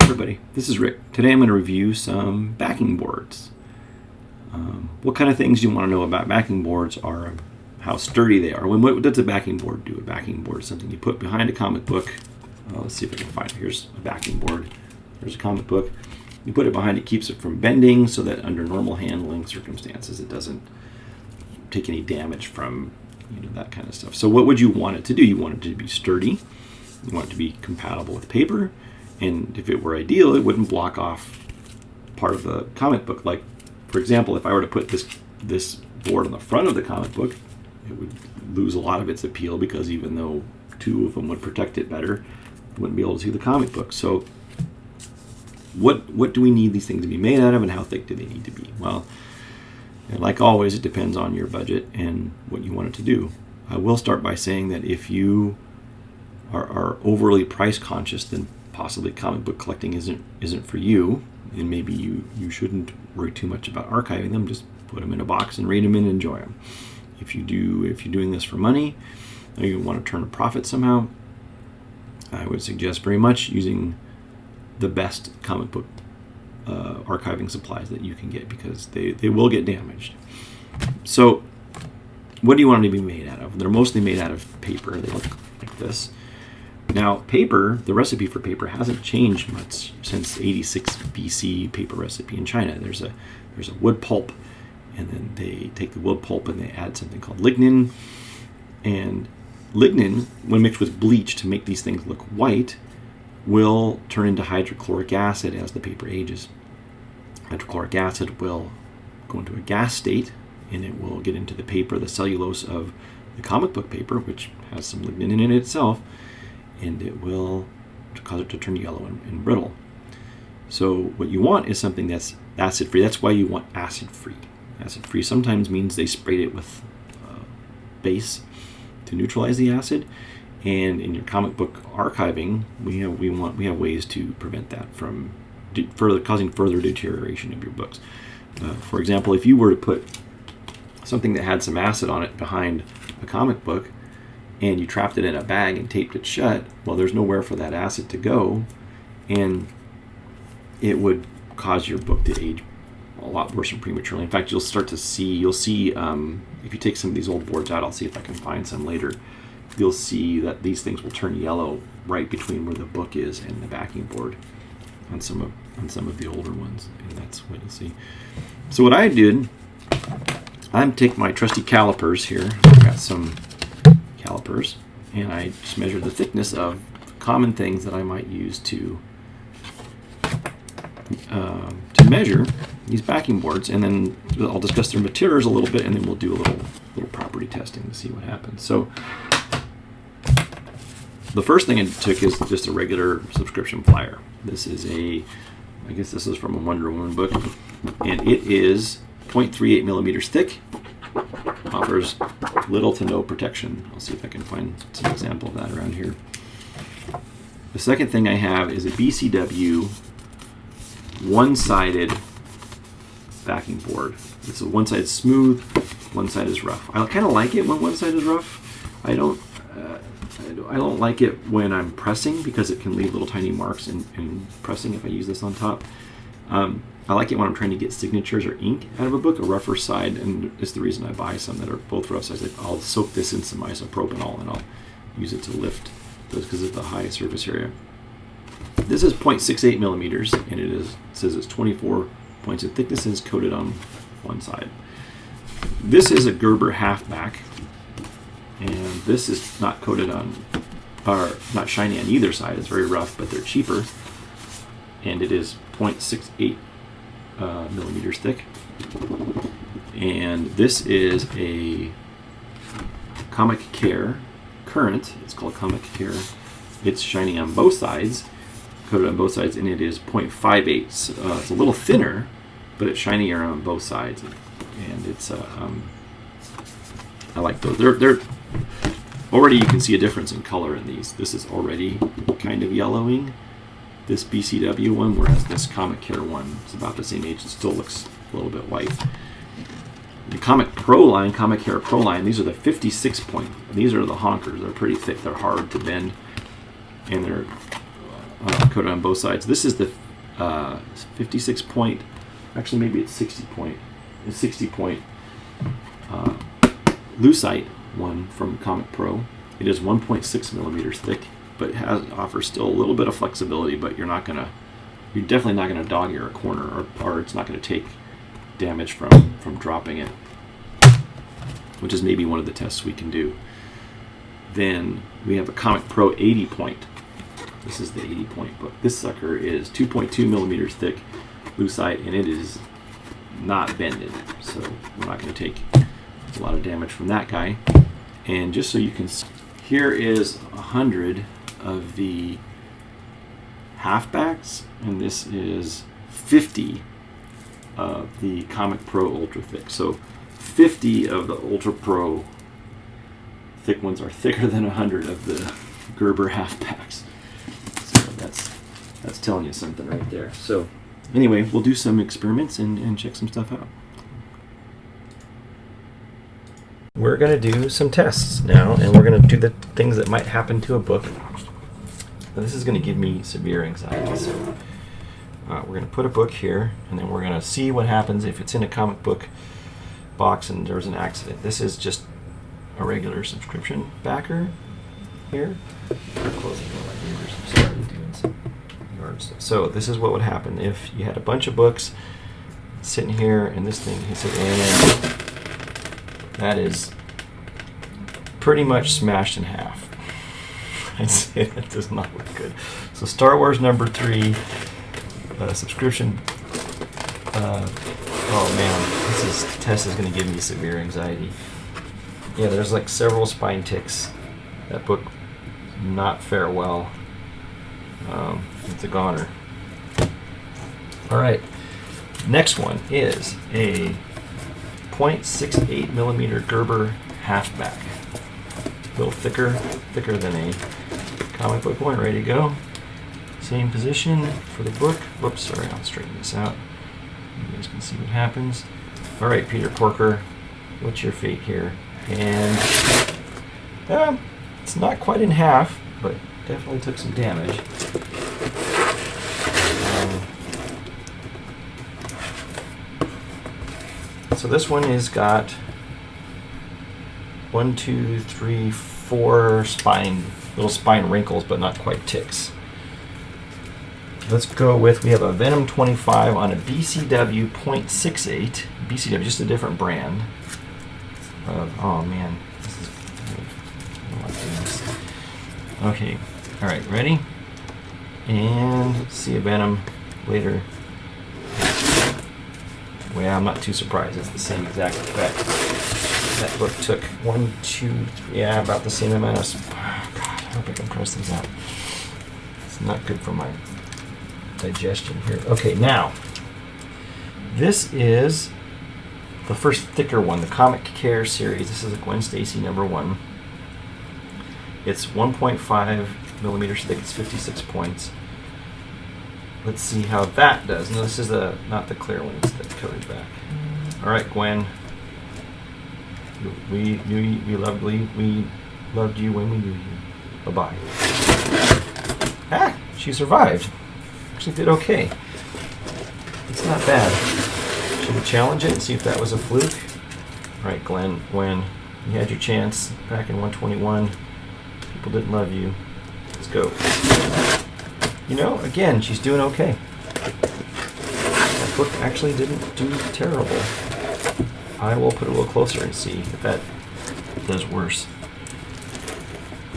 Everybody, this is Rick. Today I'm going to review some backing boards. What kind of things you want to know about backing boards are how sturdy they are. What does a backing board do? A backing board is something you put behind a comic book. Let's see if I can find it. Here's a backing board. There's a comic book. You put it behind it, keeps it from bending so that under normal handling circumstances it doesn't take any damage from that kind of stuff. So what would you want it to do? You want it to be sturdy. You want it to be compatible with paper. And if it were ideal, it wouldn't block off part of the comic book. Like, for example, if I were to put this board on the front of the comic book, it would lose a lot of its appeal because even though two of them would protect it better, you wouldn't be able to see the comic book. So what do we need these things to be made out of, and how thick do they need to be? Well, like always, it depends on your budget and what you want it to do. I will start by saying that if you are overly price conscious, then possibly comic book collecting isn't for you, and maybe you shouldn't worry too much about archiving them. Just put them in a box and read them and enjoy them. If you're doing this for money, or you want to turn a profit somehow, I would suggest very much using the best comic book archiving supplies that you can get, because they will get damaged. So what do you want them to be made out of? They're mostly made out of paper. They look like this. Now, paper, the recipe for paper hasn't changed much since 86 BC paper recipe in China. There's a wood pulp, and then they take the wood pulp and they add something called lignin. And lignin, when mixed with bleach to make these things look white, will turn into hydrochloric acid as the paper ages. Hydrochloric acid will go into a gas state, and it will get into the paper, the cellulose of the comic book paper, which has some lignin in it itself, and it will cause it to turn yellow and brittle. So what you want is something that's acid-free. That's why you want acid-free. Acid-free sometimes means they sprayed it with base to neutralize the acid. And in your comic book archiving, we have ways to prevent that from causing further deterioration of your books. For example, if you were to put something that had some acid on it behind a comic book, and you trapped it in a bag and taped it shut, well, there's nowhere for that acid to go, and it would cause your book to age a lot worse and prematurely. In fact, you'll see if you take some of these old boards out, I'll see if I can find some later, you'll see that these things will turn yellow right between where the book is and the backing board on some of the older ones, and that's what you'll see. So what I did, I'm taking my trusty calipers here. I've got some calipers, and I just measured the thickness of common things that I might use to measure these backing boards, and then I'll discuss their materials a little bit, and then we'll do a little property testing to see what happens. So the first thing I took is just a regular subscription flyer. This is I guess this is from a Wonder Woman book, and it is 0.38 millimeters thick. Offers little to no protection. I'll see if I can find some example of that around here. The second thing I have is a BCW one-sided backing board. This is one side smooth, one side is rough. I kind of like it when one side is rough. I don't like it when I'm pressing, because it can leave little tiny marks in pressing if I use this on top. I like it when I'm trying to get signatures or ink out of a book, a rougher side, and it's the reason I buy some that are both rough sides. I'll soak this in some isopropanol and I'll use it to lift those because of the high surface area. This is 0.68 millimeters, and it says it's 24 points of thickness and is coated on one side. This is a Gerber halfback, and this is not coated on, or not shiny on either side. It's very rough, but they're cheaper, and it is 0.68 millimeters thick. And this is a Comic Care Current. It's called Comic Care. It's shiny on both sides, coated on both sides, and it is 0.58. It's a little thinner, but it's shinier on both sides, and it's I like those. They're already, you can see a difference in color in these. This is already kind of yellowing, this BCW one, whereas this Comic Care one is about the same age. It still looks a little bit white. The Comic Care Pro line, these are the 56 point. These are the honkers. They're pretty thick. They're hard to bend, and they're coated on both sides. This is the 56 point, actually maybe it's 60 point. It's 60 point lucite one from Comic Pro. It is 1.6 millimeters thick, but it offers still a little bit of flexibility. But you're definitely not gonna dog ear a corner, or it's not gonna take damage from dropping it, which is maybe one of the tests we can do. Then we have a Comic Pro 80 point. This is the 80 point book. This sucker is 2.2 millimeters thick lucite, and it is not bended, so we're not going to take a lot of damage from that guy. And just so you can see, here is 100 of the halfbacks, and this is 50 of the Comic Pro Ultra Thick. So 50 of the Ultra Pro thick ones are thicker than 100 of the Gerber halfbacks. So that's telling you something right there. So anyway, we'll do some experiments and check some stuff out. We're going to do some tests now, and we're going to do the things that might happen to a book. Now, this is going to give me severe anxiety. So we're going to put a book here, and then we're going to see what happens if it's in a comic book box and there's an accident. This is just a regular subscription backer here. I'm closing all my readers. I'm sorry, doing some yard stuff. So this is what would happen if you had a bunch of books sitting here and this thing hits it, and that is pretty much smashed in half. I'd say that does not look good. So Star Wars #3 subscription. Oh man, this test is going to give me severe anxiety. Yeah, there's like several spine ticks. That book not fare well. It's a goner. All right, next one is a 0.68 millimeter Gerber halfback. A little thicker than a comic book one. Ready to go. Same position for the book. Whoops, sorry, I'll straighten this out. You guys can see what happens. All right, Peter Porker, what's your fate here? And it's not quite in half, but definitely took some damage. So this one has got 1, 2, 3, 4 little spine wrinkles, but not quite ticks. Let's go with, we have a Venom 25 on a BCW 0.68. BCW, just a different brand. Oh man, this is, I don't like doing this. Okay, all right, ready? And see a Venom later. Well, I'm not too surprised. It's the same exact effect. That book took 1, 2, 3, yeah, about the same amount of. Oh God, I hope I can press these out. It's not good for my digestion here. Okay, now this is the first thicker one, the Comic Care series. This is a Gwen Stacy #1. It's 1.5 millimeters thick. It's 56 points. Let's see how that does. No, this is not the clear one. It's the coated back. All right, Gwen. We loved you when we knew you. Bye-bye. Ah, she survived. Actually did okay. It's not bad. Should we challenge it and see if that was a fluke? All right, Gwen, you had your chance back in 121. People didn't love you. Let's go. You know, again, she's doing okay. That book actually didn't do terrible. I will put it a little closer and see if that does worse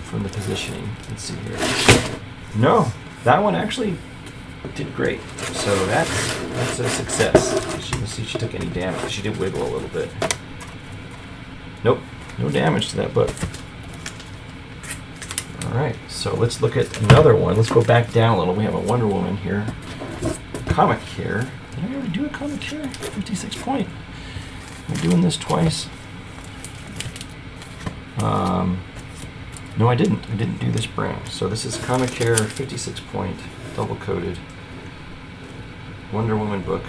from the positioning. Let's see here. No, that one actually did great. So that's a success. Let's see if she took any damage. She did wiggle a little bit. Nope, no damage to that book. Alright, so let's look at another one. Let's go back down a little. We have a Wonder Woman here. Comic Care. Did I ever do a Comic Care? 56 point. Am I doing this twice? No, I didn't. I didn't do this brand. So this is Comic Care 56 point, double coated. Wonder Woman book.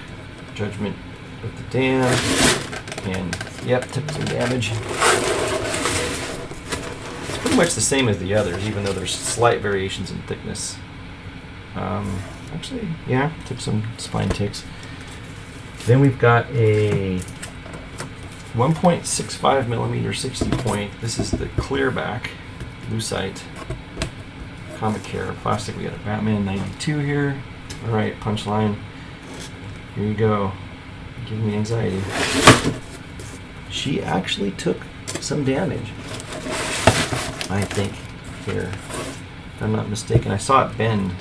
Judgment of the Damned. And, yep, took some damage. Pretty much the same as the others, even though there's slight variations in thickness. Actually, yeah, took some spine ticks. Then we've got a 1.65 millimeter 60 point. This is the clearback lucite comic care plastic. We got a Batman 92 here. All right, punchline. Here you go. Giving me anxiety. She actually took some damage, I think, here. If I'm not mistaken. I saw it bend.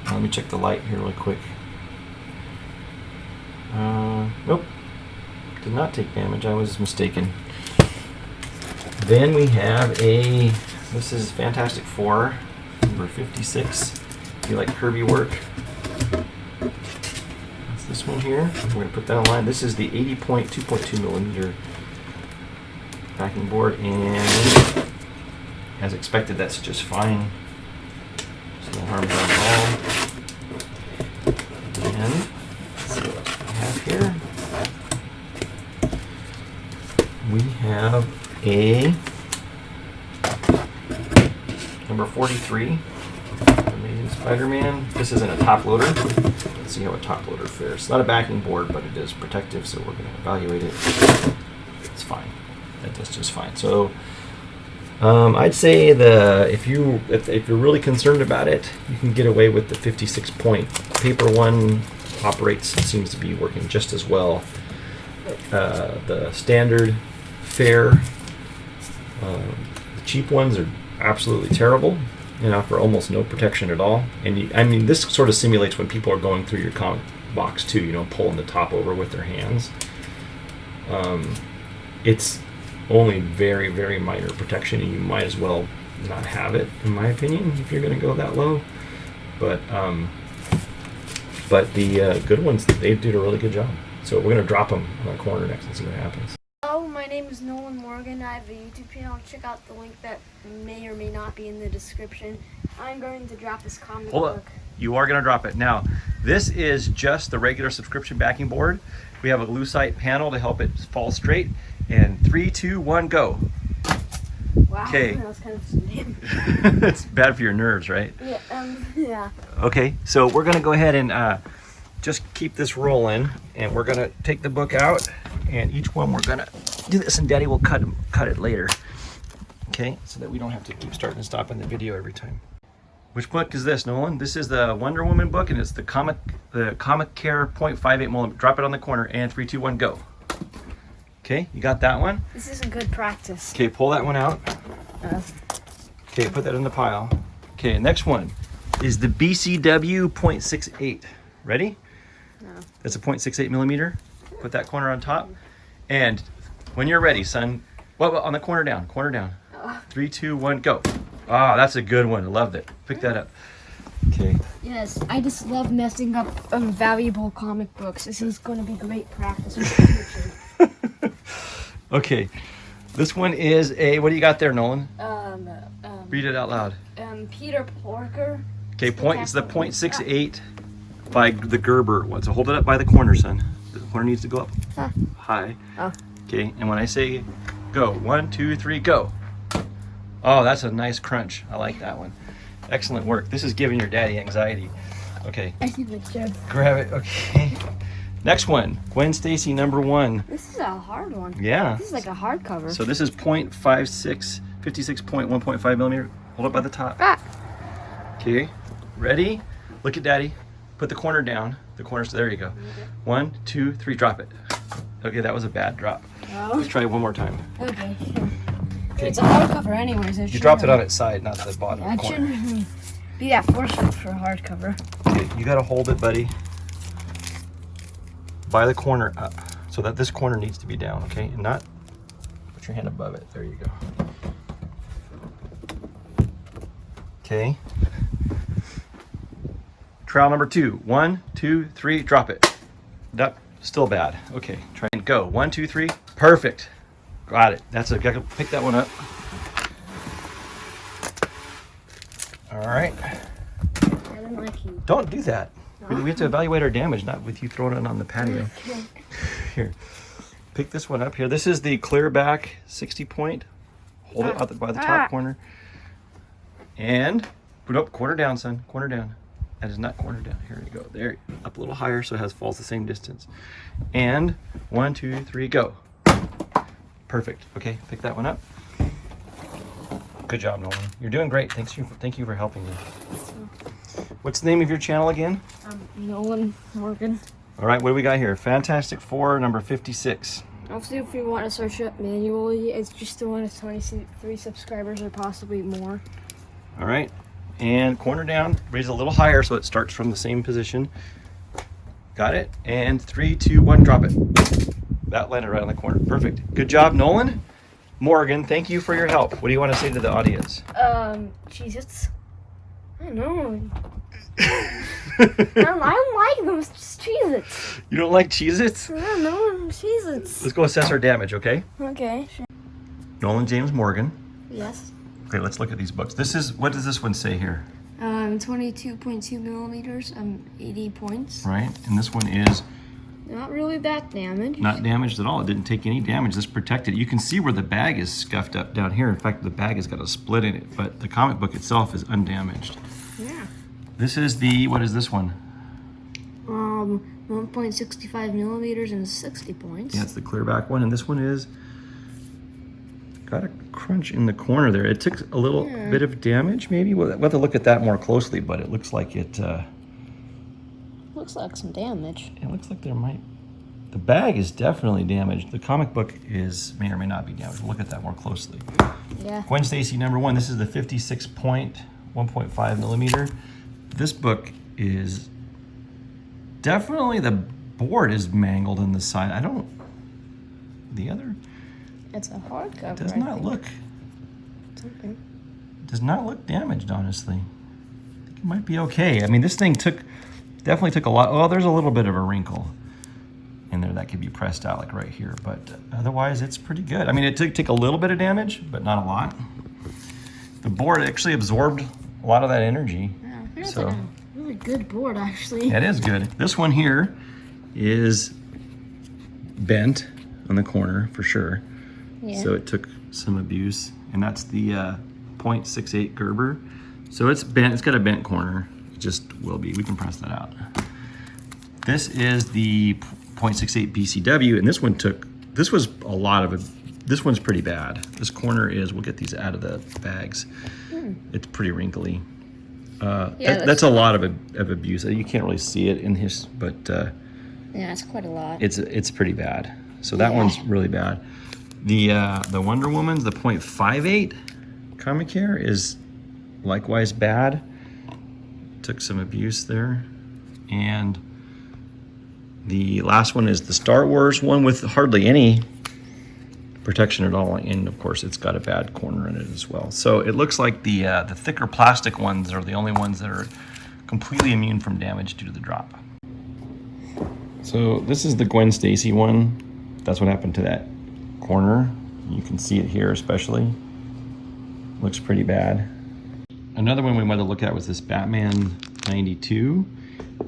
Let me check the light here really quick. Nope. Did not take damage. I was mistaken. Then we have this is Fantastic Four, number 56. If you like curvy work. That's this one here. We're going to put that on line. This is the 80-point, 2.2 millimeter backing board, and as expected, that's just fine. There's no harm done at all. And let's see what else we have here. We have a number 43, Amazing Spider-Man. This isn't a top loader. Let's see how a top loader fares. It's not a backing board, but it is protective, so we're going to evaluate it. It's fine. That does just fine. So I'd say if you're really concerned about it, you can get away with the 56 point. Paper one operates, seems to be working just as well. The standard fair, the cheap ones are absolutely terrible and offer almost no protection at all. And I mean, this sort of simulates when people are going through your comic box too, pulling the top over with their hands. It's only very, very minor protection, and you might as well not have it, in my opinion, if you're going to go that low. But the good ones, they did a really good job. So we're going to drop them on the corner next and see what happens. Hello, my name is Nolan Morgan. I have a YouTube channel. Check out the link that may or may not be in the description. I'm going to drop this comic book. You are going to drop it. Now, this is just the regular subscription backing board. We have a lucite panel to help it fall straight. And 3, 2, 1, go. Wow, okay. That was kind of soothing. It's bad for your nerves, right? Yeah. Yeah. Okay, so we're going to go ahead and just keep this rolling, and we're going to take the book out, and each one we're going to do this, and Daddy will cut it later. Okay, so that we don't have to keep starting and stopping the video every time. Which book is this, Nolan? This is the Wonder Woman book, and it's the Comic Care 0.58 millimeter. Drop it on the corner, and 3, 2, 1, go. Okay, you got that one? This is a good practice. Okay, pull that one out. Okay, put that in the pile. Okay, next one is the BCW 0.68. Ready? No. That's a 0.68 millimeter. Put that corner on top. And when you're ready, son, well, on the corner down. 3, 2, 1, go. Ah, that's a good one. I loved it. Pick that up. Okay. Yes, I just love messing up valuable comic books. This is going to be great practice in the future. Okay, this one is a, what do you got there, Nolan? Read it out loud. Peter Porker. Okay, it's the 0.68 by the Gerber one. So hold it up by the corner, son. The corner needs to go up high. Oh. Okay, and when I say go, 1, 2, 3, go. Oh, that's a nice crunch. I like that one. Excellent work. This is giving your daddy anxiety. Okay. I see the chip. Grab it. Okay. Next one, Gwen Stacy, number 1. This is a hard one. Yeah. This is like a hardcover. So this is 0.56, 56.1.5 millimeter. Hold it by the top. Okay, ready? Look at Daddy. Put the corner down. The corners, there you go. 1, 2, 3, drop it. Okay, that was a bad drop. Oh. Let's try it one more time. Okay. It's a hardcover anyways. You dropped it on its side, not the bottom Yeah, corner. it shouldn't be that forceful for a hardcover. Okay, you gotta hold it, buddy, by the corner up, so that this corner needs to be down, okay? And not, put your hand above it. There you go. Okay. Trial number 2. 1, 2, 3, drop it. Nope, still bad. Okay, try and go. 1, 2, 3, perfect. Got it. Gotta pick that one up. All right. I don't like you. Don't do that. We have to evaluate our damage, not with you throwing it on the patio. Okay. Here, pick this one up here. This is the clear back 60 point. Hold it out by the top corner. And, nope, corner down, son. Corner down. That is not cornered down. Here we go. There, up a little higher so it falls the same distance. And 1, 2, 3, go. Perfect. Okay, pick that one up. Good job, Nolan. You're doing great. Thank you for helping me. What's the name of your channel again? Nolan Morgan. All right, what do we got here? Fantastic Four, number 56. Also, if you want to search it manually, it's just the one with 23 subscribers or possibly more. All right, and corner down, raise a little higher so it starts from the same position. Got it, and 3, 2, 1, drop it. That landed right on the corner, perfect. Good job, Nolan. Morgan, thank you for your help. What do you want to say to the audience? Cheez-Its. I don't know. I don't like them, it's just Cheez-Its. You don't like Cheez-Its? I don't know, Cheez-Its. Let's go assess our damage, okay? Okay, sure. Nolan James Morgan. Yes. Okay, let's look at these books. What does this one say here? 22.2 millimeters, 80 points. Right, and this one is Not really that damaged. not damaged at all. It didn't take any damage. This protected it. You can see where the bag is scuffed up down here. In fact, the bag has got a split in it, but the comic book itself is undamaged. Yeah. This is what is this one? 1.65 millimeters and 60 points. Yeah, it's the clear back one, and this one is got a crunch in the corner there. It took a little bit of damage, maybe. We'll have to look at that more closely, but it looks like it. Looks like some damage. It looks like there might. The bag is definitely damaged. The comic book may or may not be damaged. We'll look at that more closely. Yeah. Gwen Stacy number 1. This is the 56 point, 1.5 millimeter. This book is definitely, the board is mangled in the side. The other It's a hardcover. does not look. Something. Does not look damaged, honestly. I think it might be okay. I mean, this thing definitely took a lot. Oh, there's a little bit of a wrinkle in there that could be pressed out, like right here. But otherwise, it's pretty good. I mean, it took a little bit of damage, but not a lot. The board actually absorbed a lot of that energy. Yeah, it's So like a really good board, actually. it is good. This one here is bent on the corner for sure. Yeah. So it took some abuse, and that's the .68 Gerber. So it's bent. It's got a bent corner. It just will be. We can press that out. This is the .68 BCW, and this was a lot of it. This one's pretty bad. This corner is. We'll get these out of the bags. It's pretty wrinkly. That's a lot of abuse. You can't really see it in his, but yeah, it's quite a lot. it's pretty bad. So that one's really bad. The Wonder Woman's, the .58 comic here, is likewise bad. Took some abuse there. And the last one is the Star Wars one with hardly any protection at all, and of course it's got a bad corner in it as well. So it looks like the thicker plastic ones are the only ones that are completely immune from damage due to the drop. So this is the Gwen Stacy one. That's what happened to that corner. You can see it here especially. Looks pretty bad. Another one we wanted to look at was this Batman 92,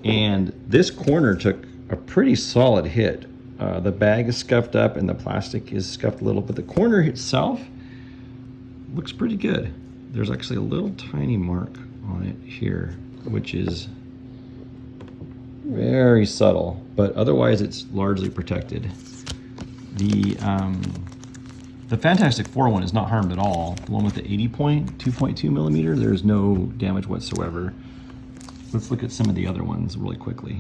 and this corner took a pretty solid hit. The bag is scuffed up and the plastic is scuffed a little, but the corner itself looks pretty good. There's actually a little tiny mark on it here, which is very subtle, but otherwise it's largely protected. The Fantastic Four one is not harmed at all. The one with the 80 point, 2.2 millimeter, there's no damage whatsoever. Let's look at some of the other ones really quickly.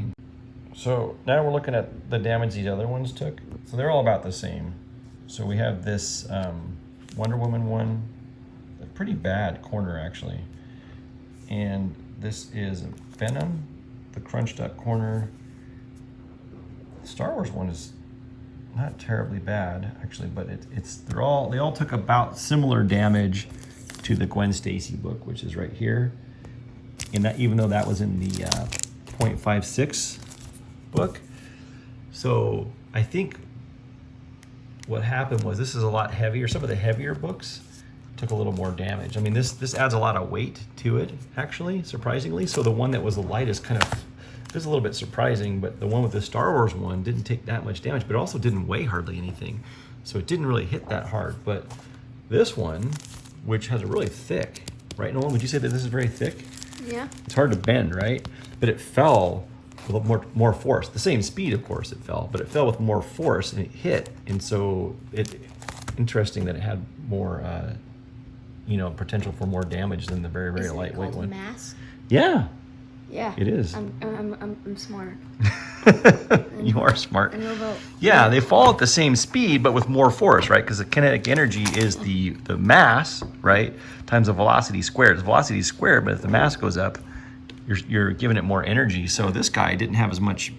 So now we're looking at the damage these other ones took. So they're all about the same. So we have this Wonder Woman one, a pretty bad corner actually. And this is Venom, the crunched up corner. The Star Wars one is not terribly bad actually, but they all took about similar damage to the Gwen Stacy book, which is right here. And that, even though that was in the .56 book. So I think what happened was this is a lot heavier. Some of the heavier books took a little more damage. I mean, this adds a lot of weight to it, actually, surprisingly. So the one that was the lightest kind of, it was a little bit surprising, but the one with the Star Wars one didn't take that much damage, but it also didn't weigh hardly anything. So it didn't really hit that hard. But this one, which has a really thick, right, Nolan? Would you say that this is very thick? Yeah. It's hard to bend, right? But it fell with more force. The same speed, of course, it fell, but it fell with more force and it hit. And so interesting that it had more, potential for more damage than the very, very Isn't it lightweight called one. mass? Yeah, Yeah. it is. I'm smart. You are smart. I know about. Yeah, they fall at the same speed, but with more force, right? Because the kinetic energy is the mass, right, times the velocity squared. The velocity is squared, but if the mass goes up, you're giving it more energy. So this guy didn't have as much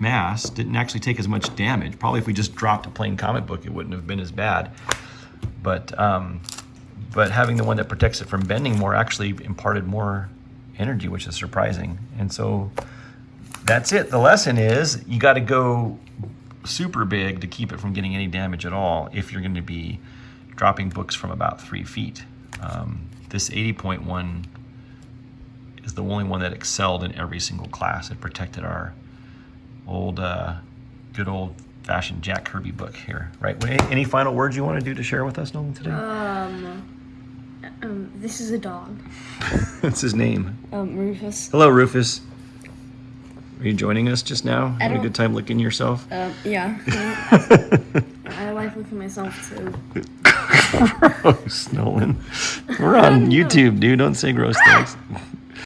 mass, didn't actually take as much damage. Probably if we just dropped a plain comic book, it wouldn't have been as bad. But having the one that protects it from bending more actually imparted more energy, which is surprising. And so that's it. The lesson is you got to go super big to keep it from getting any damage at all if you're going to be dropping books from about 3 feet. This 80.1 is the only one that excelled in every single class. It protected our good old-fashioned Jack Kirby book here, right? Any final words you want to do to share with us, Nolan, today? This is a dog. What's his name? Rufus. Hello, Rufus. Are you joining us just now? Having a don't- good time licking yourself? Yeah. I like looking myself too. Gross, Nolan. We're on YouTube, dude. Don't say gross things.